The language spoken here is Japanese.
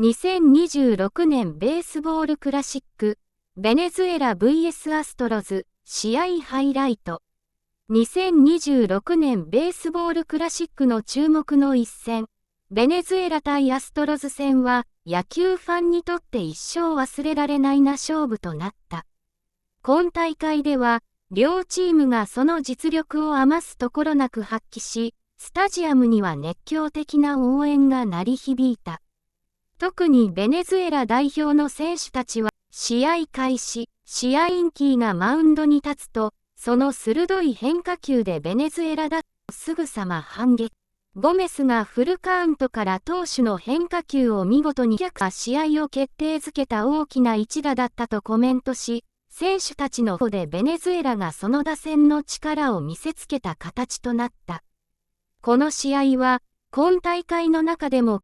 2026年ベースボールクラシック、ベネズエラ vs アストロズ、試合ハイライト。2026年ベースボールクラシックの注目の一戦、ベネズエラ対アストロズ戦は、野球ファンにとって一生忘れられないな勝負となった。今大会では、両チームがその実力を余すところなく発揮し、スタジアムには熱狂的な応援が鳴り響いた。特にベネズエラ代表の選手たちは、試合開始、試合インキーがマウンドに立つと、その鋭い変化球でベネズエラ打線をすぐさま反撃。ゴメスがフルカウントから投手の変化球を見事に試合を決定づけた大きな一打だったとコメントし、選手たちの方でベネズエラがその打線の力を見せつけた形となった。この試合は、今大会の中でも